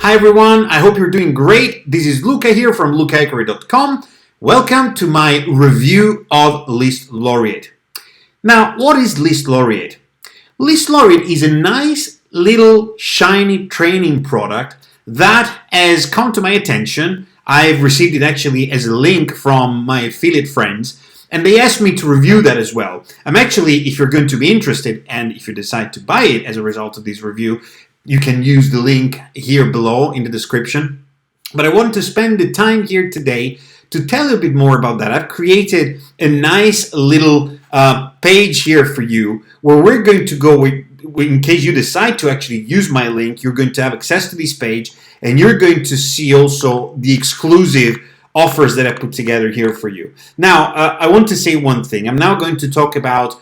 Hi everyone, I hope you're doing great. This is Luca here from lucahackery.com. Welcome to my review of List Lariat. Now, what is List Lariat? List Lariat is a nice little shiny training product that has come to my attention. I've received it actually as a link from my affiliate friends, and they asked me to review that as well. I'm actually, if you're going to be interested and if you decide to buy it as a result of this review, you can use the link here below in the description. But I want to spend the time here today to tell you a bit more about that. I've created a nice little page here for you where we're going to go in case you decide to actually use my link, you're going to have access to this page and you're going to see also the exclusive offers that I put together here for you. Now, I want to say one thing. I'm now going to talk about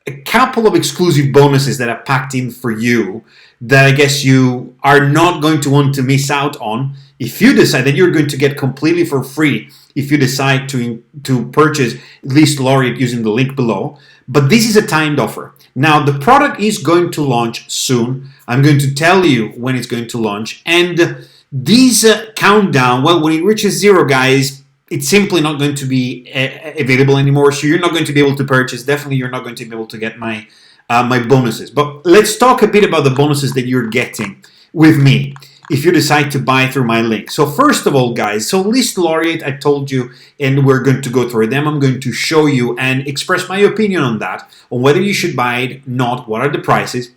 a couple of exclusive bonuses that I packed in for you that I guess you are not going to want to miss out on if you decide that you're going to get completely for free if you decide to purchase List Lariat using the link below. But this is a timed offer. Now, the product is going to launch soon. I'm going to tell you when it's going to launch. And these countdown, well, when it reaches 0, guys, it's simply not going to be available anymore. So you're not going to be able to purchase. Definitely, you're not going to be able to get my bonuses. But let's talk a bit about the bonuses that you're getting with me if you decide to buy through my link. So first of all, guys, so List Laureate, I told you, and we're going to go through them. I'm going to show you and express my opinion on that, on whether you should buy it, not, what are the prices.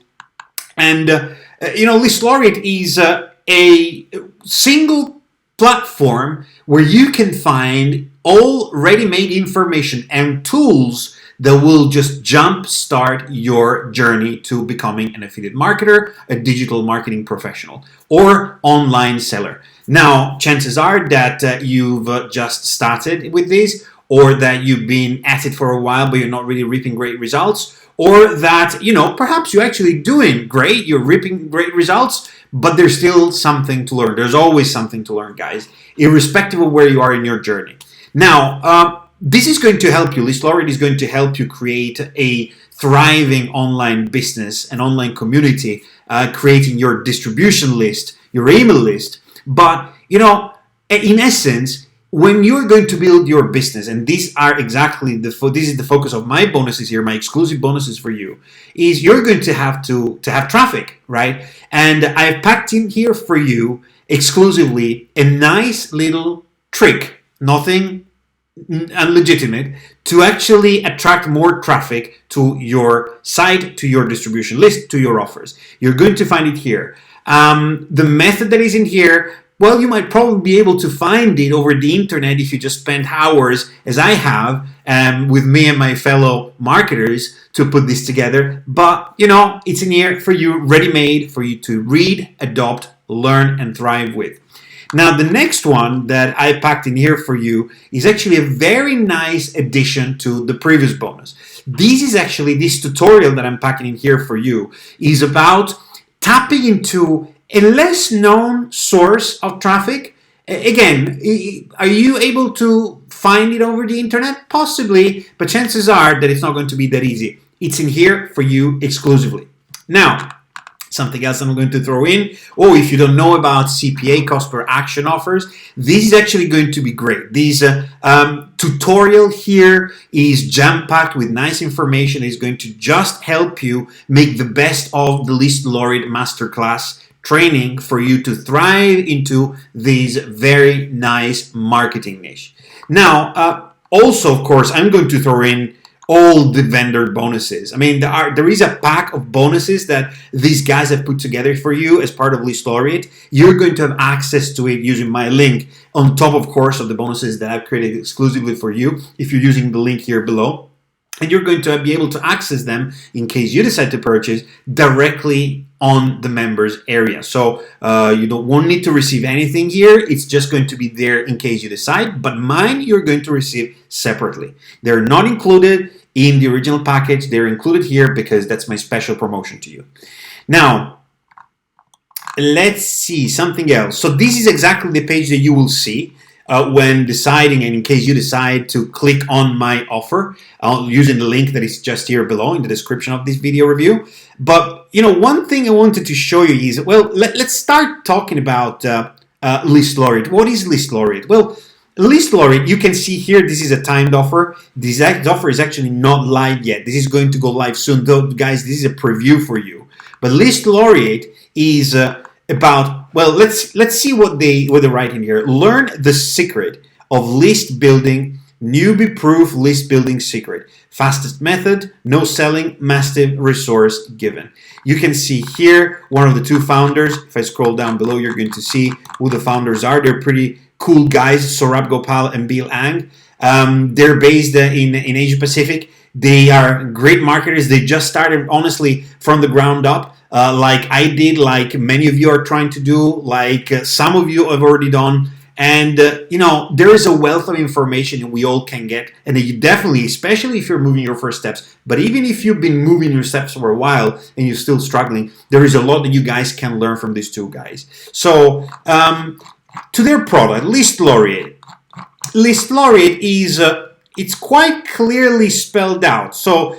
And, List Laureate is a single platform where you can find all ready-made information and tools that will just jumpstart your journey to becoming an affiliate marketer, a digital marketing professional, or online seller. Now, chances are that you've just started with this, or that you've been at it for a while, but you're not really reaping great results, or that, perhaps you're actually doing great, you're reaping great results, but there's still something to learn. There's always something to learn, guys, irrespective of where you are in your journey. Now, this is going to help you. List Lariat is going to help you create a thriving online business, an online community, creating your distribution list, your email list. But, in essence, when you're going to build your business, and these are exactly this is the focus of my bonuses here, my exclusive bonuses for you, is you're going to have traffic, right? And I've packed in here for you exclusively a nice little trick, nothing unlegitimate, to actually attract more traffic to your site, to your distribution list, to your offers. You're going to find it here. The method that is in here, well, you might probably be able to find it over the internet if you just spend hours, as I have, with me and my fellow marketers to put this together. But, it's in here for you, ready-made for you to read, adopt, learn, and thrive with. Now, the next one that I packed in here for you is actually a very nice addition to the previous bonus. This tutorial that I'm packing in here for you is about tapping into a less known source of traffic. Again, are you able to find it over the internet? Possibly, but chances are that it's not going to be that easy. It's in here for you exclusively. Now, something else I'm going to throw in. If you don't know about CPA, cost per action offers, this is actually going to be great. This tutorial here is jam-packed with nice information. It's going to just help you make the best of the List Lariat Masterclass training for you to thrive into this very nice marketing niche. Now, also, of course, I'm going to throw in all the vendor bonuses. I mean, there is a pack of bonuses that these guys have put together for you as part of List Lariat. You're going to have access to it using my link on top, of course, of the bonuses that I've created exclusively for you if you're using the link here below. And you're going to be able to access them in case you decide to purchase directly on the members area. So won't need to receive anything here. It's just going to be there in case you decide. But mine, you're going to receive separately. They're not included in the original package. They're included here because that's my special promotion to you. Now, let's see something else. So this is exactly the page that you will see. when deciding, and in case you decide to click on my offer, using the link that is just here below in the description of this video review. But one thing I wanted to show you is, well, let's start talking about List Lariat. What is List Lariat? Well, List Lariat, you can see here, this is a timed offer. This offer is actually not live yet. This is going to go live soon, though, guys. This is a preview for you. But List Laureate is about, well, let's see what they write in here. Learn the secret of list building, newbie-proof list building secret. Fastest method, no selling, massive resource given. You can see here one of the two founders. If I scroll down below, you're going to see who the founders are. They're pretty cool guys, Saurabh Gopal and Bill Ang. They're based in Asia Pacific. They are great marketers. They just started, honestly, from the ground up, like I did, like many of you are trying to do, like some of you have already done. And, there is a wealth of information we all can get. And you definitely, especially if you're moving your first steps, but even if you've been moving your steps for a while and you're still struggling, there is a lot that you guys can learn from these two guys. So, to their product, List Lariat. List Lariat is, it's quite clearly spelled out. So,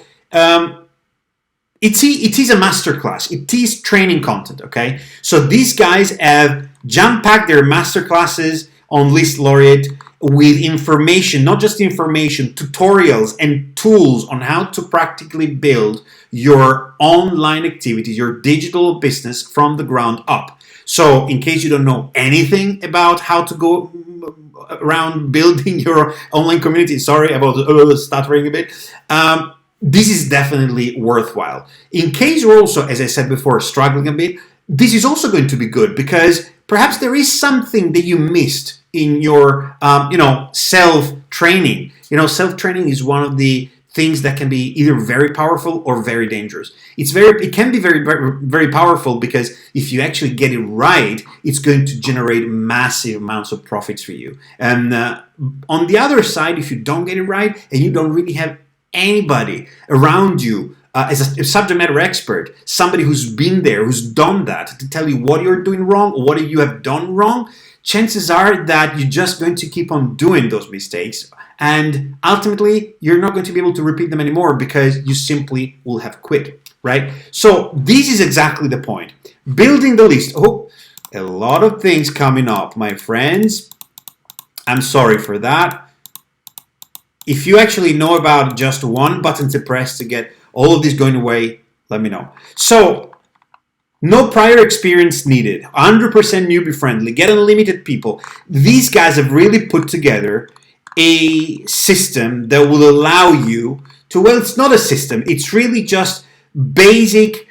it is a masterclass. It is training content, okay? So these guys have jam-packed their masterclasses on List Lariat with information, not just information, tutorials and tools on how to practically build your online activities, your digital business from the ground up. So in case you don't know anything about how to go around building your online community, sorry about stuttering a bit, this is definitely worthwhile. In case you're also, as I said before, struggling a bit, this is also going to be good because perhaps there is something that you missed in your, self-training. Self-training is one of the things that can be either very powerful or very dangerous. It can be very, very, very powerful because if you actually get it right, it's going to generate massive amounts of profits for you. And on the other side, if you don't get it right and you don't really have anybody around you as a subject matter expert, somebody who's been there, who's done that, to tell you what you're doing wrong or what you have done wrong, chances are that you're just going to keep on doing those mistakes, and ultimately you're not going to be able to repeat them anymore because you simply will have quit, right? So this is exactly the point. Building the list. Oh, a lot of things coming up, my friends. I'm sorry for that. If you actually know about just one button to press to get all of this going away, let me know. So, no prior experience needed. 100% newbie friendly. Get unlimited people. These guys have really put together a system that will allow you to, well, it's not a system. It's really just basic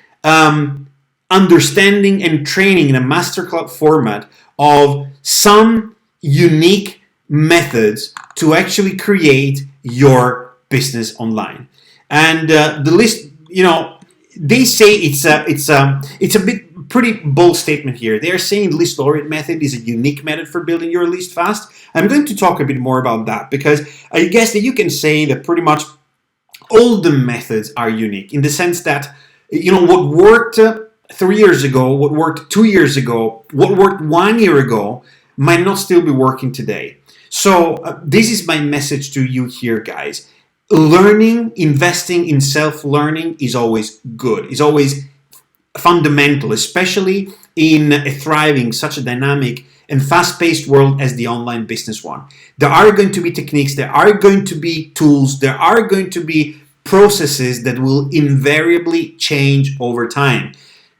understanding and training in a masterclass format of some unique methods to actually create your business online. And the list, they say it's a bit pretty bold statement here. They are saying List Lariat method is a unique method for building your list fast. I'm going to talk a bit more about that because I guess that you can say that pretty much all the methods are unique in the sense that, what worked 3 years ago, what worked 2 years ago, what worked 1 year ago might not still be working today. So this is my message to you here, guys. Learning, investing in self-learning is always good. It's always fundamental, especially in a thriving, such a dynamic and fast-paced world as the online business one. There are going to be techniques, there are going to be tools, there are going to be processes that will invariably change over time.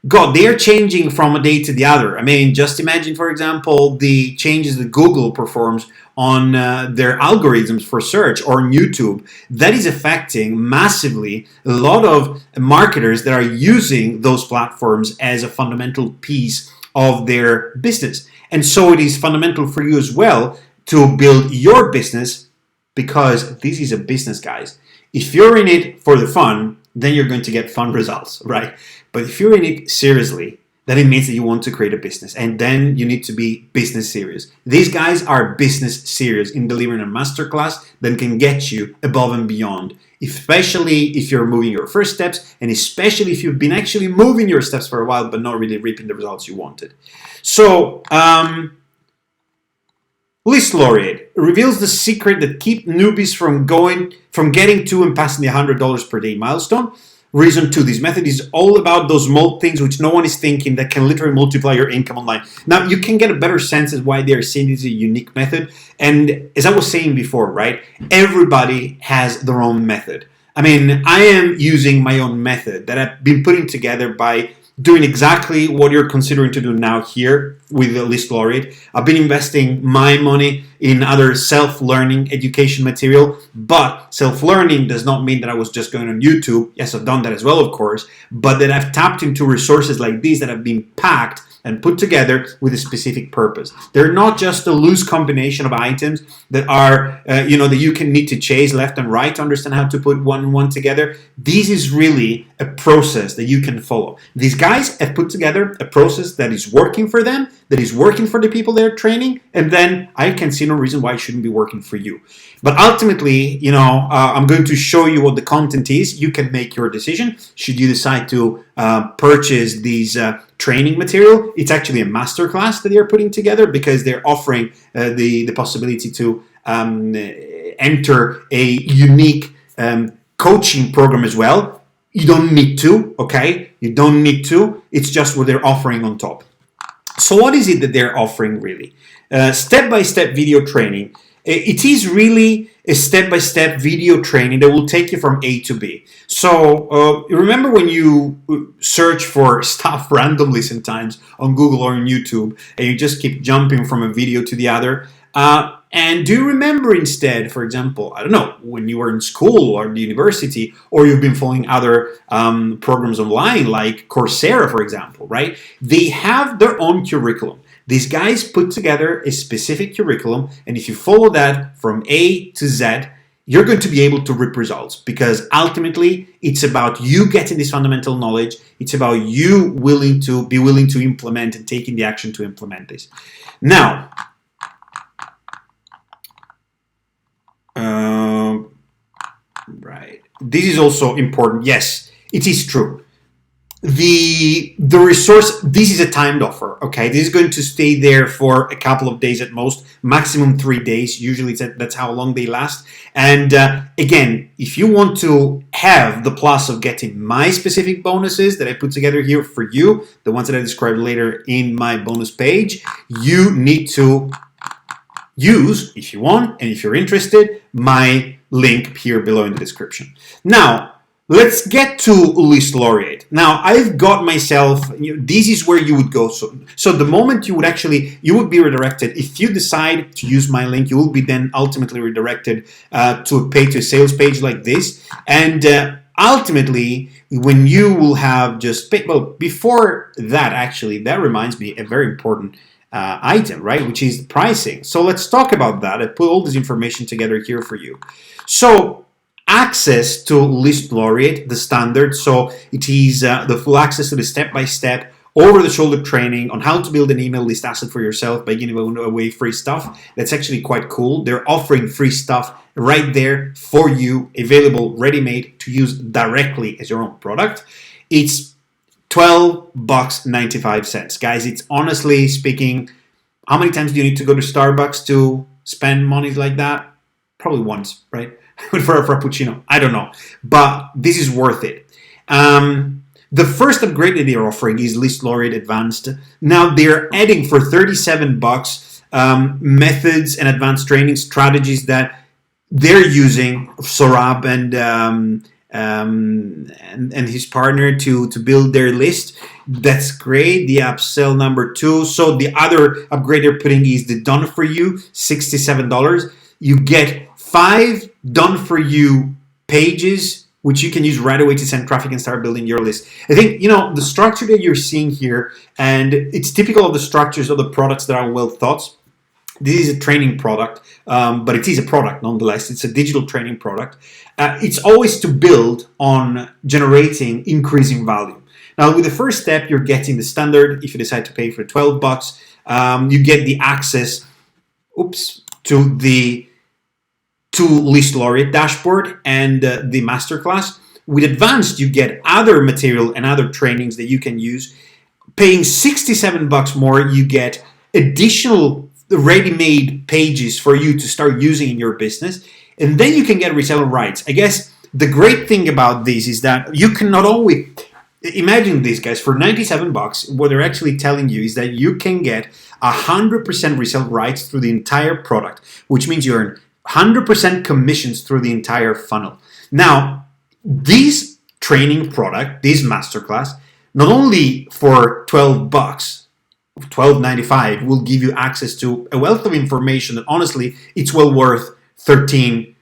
God, they are changing from a day to the other. I mean, just imagine, for example, the changes that Google performs on their algorithms for search or on YouTube. That is affecting massively a lot of marketers that are using those platforms as a fundamental piece of their business. And so it is fundamental for you as well to build your business because this is a business, guys. If you're in it for the fun, then you're going to get fun results, right? But if you're in it seriously, then it means that you want to create a business. And then you need to be business serious. These guys are business serious in delivering a masterclass that can get you above and beyond, especially if you're moving your first steps and especially if you've been actually moving your steps for a while but not really reaping the results you wanted. So, List Laureate reveals the secret that keep newbies from getting to and passing the $100 per day milestone. Reason 2, this method is all about those small things which no one is thinking that can literally multiply your income online. Now, you can get a better sense of why they are saying this is a unique method. And as I was saying before, right, everybody has their own method. I mean, I am using my own method that I've been putting together by doing exactly what you're considering to do now here with the List Laureate. I've been investing my money in other self-learning education material, but self-learning does not mean that I was just going on YouTube. Yes, I've done that as well, of course, but that I've tapped into resources like these that have been packed and put together with a specific purpose. They're not just a loose combination of items that are, that you can need to chase left and right to understand how to put one and one together. This is really a process that you can follow. These guys have put together a process that is working for them, that is working for the people they're training, and then I can see no reason why it shouldn't be working for you. But ultimately, I'm going to show you what the content is. You can make your decision. Should you decide to purchase these training material, it's actually a masterclass that they're putting together because they're offering the possibility to enter a unique coaching program as well. You don't need to, okay? You don't need to. It's just what they're offering on top. So what is it that they're offering really? Step-by-step video training. It is really a step-by-step video training that will take you from A to B. So remember when you search for stuff randomly sometimes on Google or on YouTube and you just keep jumping from a video to the other? And do you remember instead, for example, I don't know, when you were in school or the university, or you've been following other programs online like Coursera, for example, right? They have their own curriculum. These guys put together a specific curriculum, and if you follow that from A to Z, you're going to be able to reap results because ultimately it's about you getting this fundamental knowledge. It's about you willing to implement and taking the action to implement this. Now, right. This is also important. Yes, it is true. The resource, this is a timed offer, okay? This is going to stay there for a couple of days at most, maximum 3 days. Usually that's how long they last. And again, if you want to have the plus of getting my specific bonuses that I put together here for you, the ones that I described later in my bonus page, you need to use, if you want and if you're interested, my link here below in the description. Now, let's get to List Laureate. Now, I've got myself, this is where you would go. So the moment you would be redirected, if you decide to use my link, you will be then ultimately redirected to a sales page like this. And ultimately, when you will have before that, actually, that reminds me, a very important item, right, which is pricing. So let's talk about that. I put all this information together here for you. So access to List Laureate, the standard. So it is the full access to the step-by-step, over-the-shoulder training on how to build an email list asset for yourself by giving away free stuff. That's actually quite cool. They're offering free stuff right there for you, available, ready-made to use directly as your own product. It's $12.95. Guys, it's honestly speaking, how many times do you need to go to Starbucks to spend money like that? Probably once, right? For a Frappuccino, I don't know. But this is worth it. The first upgrade that they're offering is List Laureate Advanced. Now they're adding for $37 methods and advanced training strategies that they're using, Sorab and his partner to build their list. That's great. The upsell number 2. So the other upgrade they're putting is the done for you, $67. You get 5 done for you pages, which you can use right away to send traffic and start building your list. I think, the structure that you're seeing here, and it's typical of the structures of the products that are well thought. This is a training product, but it is a product nonetheless. It's a digital training product. It's always to build on generating increasing value. Now, with the first step, you're getting the standard. If you decide to pay for $12, you get the access, to List Laureate dashboard and the masterclass. With advanced, you get other material and other trainings that you can use. Paying $67 more, you get additional ready-made pages for you to start using in your business, and then you can get reseller rights. I guess the great thing about this is that you can not only imagine this, guys, for $97, what they're actually telling you is that you can get 100% resale rights through the entire product, which means you earn 100% commissions through the entire funnel. Now, this training product, this masterclass, not only for $12, $12.95, will give you access to a wealth of information that honestly, it's well worth $13,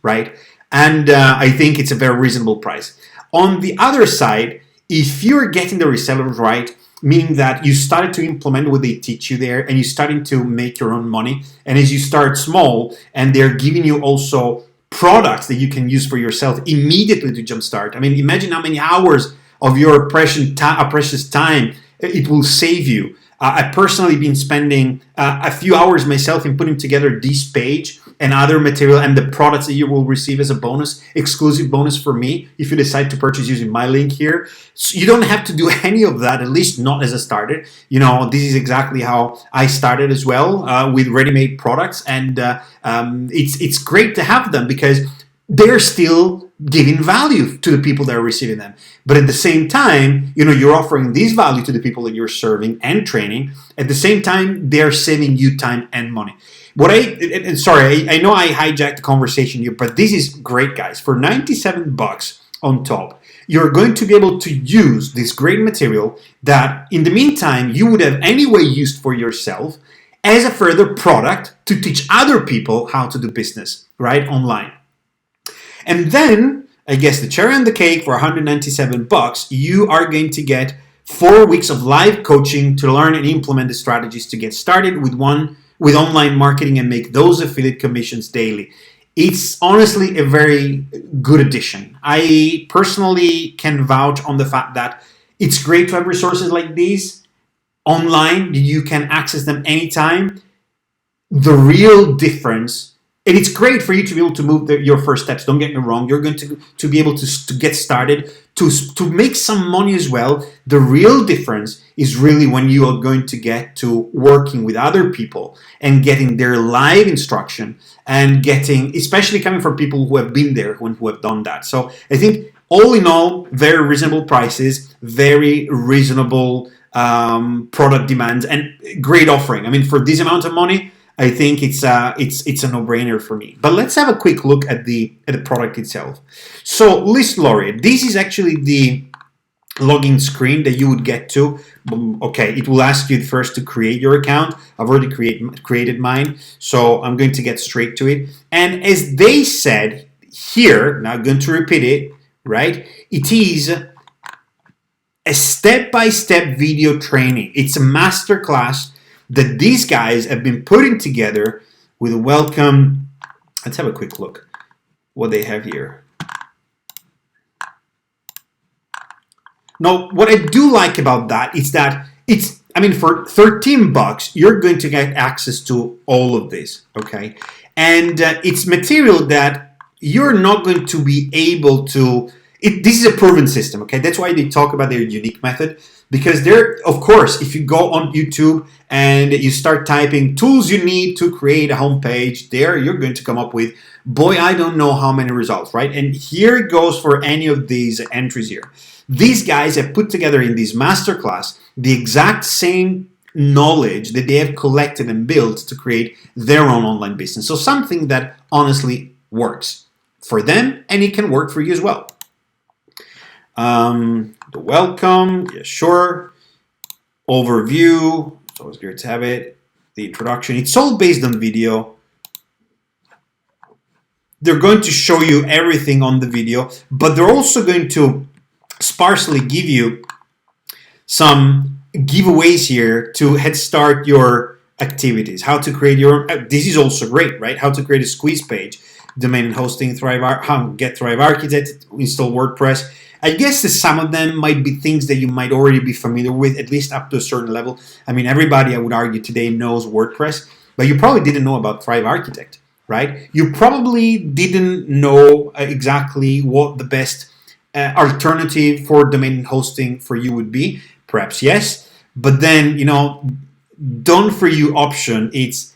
right? And I think it's a very reasonable price. On the other side, if you're getting the resellers right, meaning that you started to implement what they teach you there and you're starting to make your own money, and as you start small and they're giving you also products that you can use for yourself immediately to jumpstart. I mean, imagine how many hours of your precious time it will save you. I've personally been spending a few hours myself in putting together this page and other material and the products that you will receive as a bonus, exclusive bonus for me, if you decide to purchase using my link here. So you don't have to do any of that, at least not as a starter. You know, this is exactly how I started as well, with ready-made products, and it's great to have them because they're still giving value to the people that are receiving them. But at the same time, you know, you're offering this value to the people that you're serving and training. At the same time, they're saving you time and money. Sorry, I know I hijacked the conversation here, but this is great, guys. For $97 on top, you're going to be able to use this great material that in the meantime, you would have anyway used for yourself as a further product to teach other people how to do business, right, online. And then, I guess the cherry on the cake for $197, you are going to get 4 weeks of live coaching to learn and implement the strategies to get started with online marketing and make those affiliate commissions daily. It's honestly a very good addition. I personally can vouch on the fact that it's great to have resources like these online. You can access them anytime. The real difference, and it's great for you to be able to move your first steps. Don't get me wrong. You're going to be able to get started, to make some money as well. The real difference is really when you are going to get to working with other people and getting their live instruction and getting, especially coming from people who have been there, who have done that. So I think all in all, very reasonable prices, very reasonable product demands, and great offering. I mean, for this amount of money, I think it's a no-brainer for me. But let's have a quick look at the product itself. So List Lariat, this is actually the login screen that you would get to. Okay, it will ask you first to create your account. I've already created mine, so I'm going to get straight to it. And as they said here, now I'm going to repeat it, right? It is a step-by-step video training. It's a masterclass that these guys have been putting together with a welcome. Let's have a quick look what they have here. Now, what I do like about that is that for $13, you're going to get access to all of this, okay? And it's material that you're not going to be able to. This is a proven system, okay? That's why they talk about their unique method. Because of course, if you go on YouTube and you start typing tools you need to create a homepage, there you're going to come up with, boy, I don't know how many results, right? And here it goes for any of these entries here. These guys have put together in this masterclass the exact same knowledge that they have collected and built to create their own online business. So something that honestly works for them, and it can work for you as well. The welcome, yeah, sure. Overview, it's always great to have it. The introduction, it's all based on video. They're going to show you everything on the video, but they're also going to sparsely give you some giveaways here to head start your activities. How to create your, this is also great, right? How to create a squeeze page, domain and hosting, get Thrive Architect, install WordPress. I guess that some of them might be things that you might already be familiar with, at least up to a certain level. I mean, everybody, I would argue, today knows WordPress, but you probably didn't know about Thrive Architect, right? You probably didn't know exactly what the best alternative for domain hosting for you would be. Perhaps yes, but then, done for you option. It's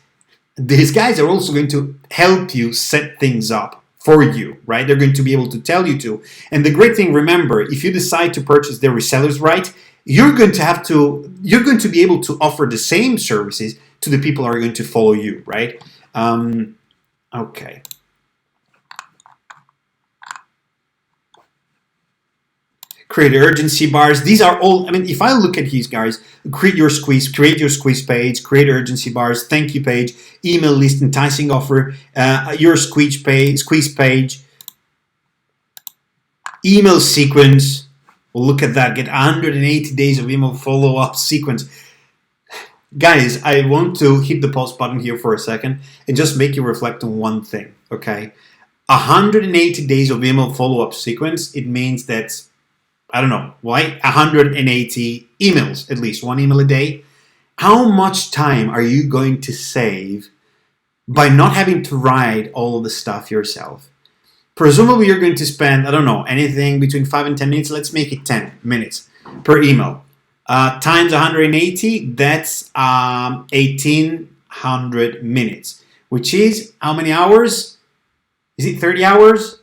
these guys are also going to help you set things up for you, right? They're going to be able to tell you to. And the great thing, remember, if you decide to purchase their resellers right, you're going to be able to offer the same services to the people who are going to follow you, right? Okay. Create urgency bars. These are all, I mean, if I look at these guys, create your squeeze page, create urgency bars, thank you page, email list, enticing offer, your squeeze page, email sequence. Well, look at that, get 180 days of email follow-up sequence. Guys, I want to hit the pause button here for a second and just make you reflect on one thing, okay? 180 days of email follow-up sequence, it means that, I don't know, why? 180 emails, at least one email a day. How much time are you going to save by not having to write all of the stuff yourself? Presumably you're going to spend, I don't know, anything between 5 and 10 minutes. Let's make it 10 minutes per email. Times 180, that's 1,800 minutes, which is how many hours? Is it 30 hours?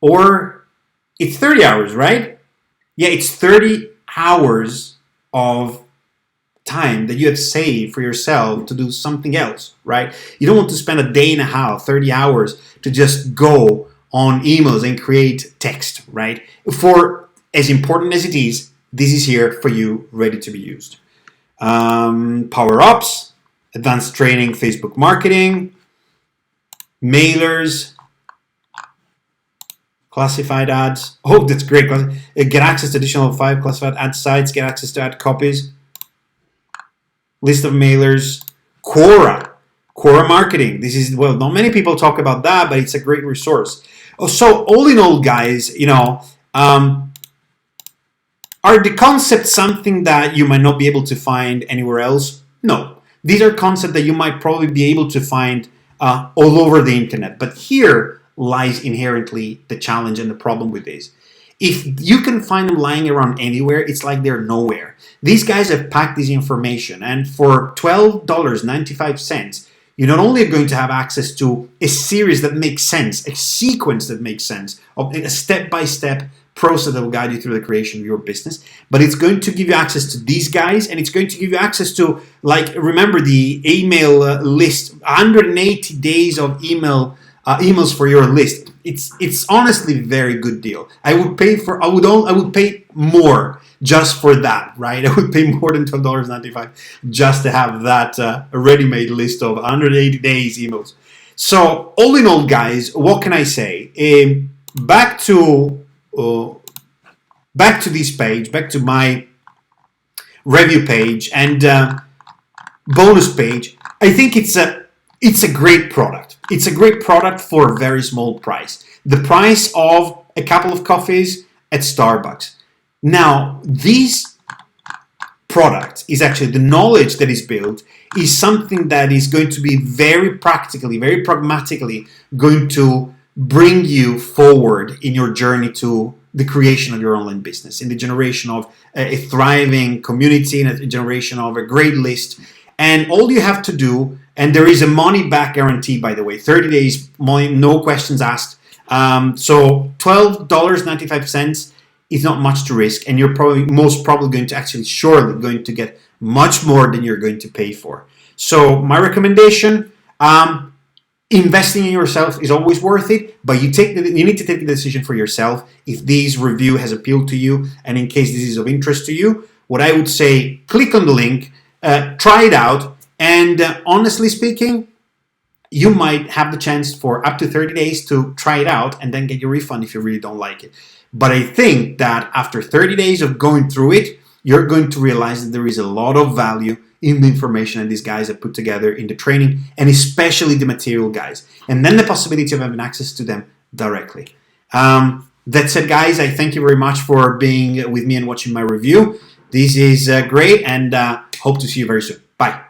Or it's 30 hours, right? Yeah, it's 30 hours of time that you have saved for yourself to do something else, right? You don't want to spend a day and a half, 30 hours to just go on emails and create text, right? For as important as it is, this is here for you, ready to be used. Power-ups, advanced training, Facebook marketing, mailers, classified ads. Oh, that's great. Get access to additional 5 classified ad sites, get access to ad copies, list of mailers, Quora marketing. This is, well, not many people talk about that, but it's a great resource. So all in all, guys, you know, are the concepts something that you might not be able to find anywhere else? No. These are concepts that you might probably be able to find all over the internet. But here lies inherently the challenge and the problem with this. If you can find them lying around anywhere, it's like they're nowhere. These guys have packed this information, and for $12.95, you not only are going to have access to a series that makes sense, a sequence that makes sense, of a step-by-step process that will guide you through the creation of your business, but it's going to give you access to these guys, and it's going to give you access to, like, remember the email list, 180 days of emails for your list. It's honestly a very good deal. I would pay more just for that, right? I would pay more than $12.95 just to have that ready-made list of 180 days emails. So all in all, guys, what can I say? Back to this page, back to my review page and bonus page. I think it's a great product. It's a great product for a very small price. The price of a couple of coffees at Starbucks. Now, this product is actually, the knowledge that is built is something that is going to be very practically, very pragmatically going to bring you forward in your journey to the creation of your online business, in the generation of a thriving community, in a generation of a great list. And all you have to do, and there is a money-back guarantee, by the way, 30 days, no questions asked. So $12.95 is not much to risk, and you're most probably going to surely going to get much more than you're going to pay for. So my recommendation, investing in yourself is always worth it, but you need to take the decision for yourself if this review has appealed to you, and in case this is of interest to you. What I would say, click on the link, try it out, and honestly speaking, you might have the chance for up to 30 days to try it out and then get your refund if you really don't like it. But I think that after 30 days of going through it, you're going to realize that there is a lot of value in the information that these guys have put together in the training, and especially the material guys. And then the possibility of having access to them directly. That said, guys, I thank you very much for being with me and watching my review. This is great, and hope to see you very soon. Bye.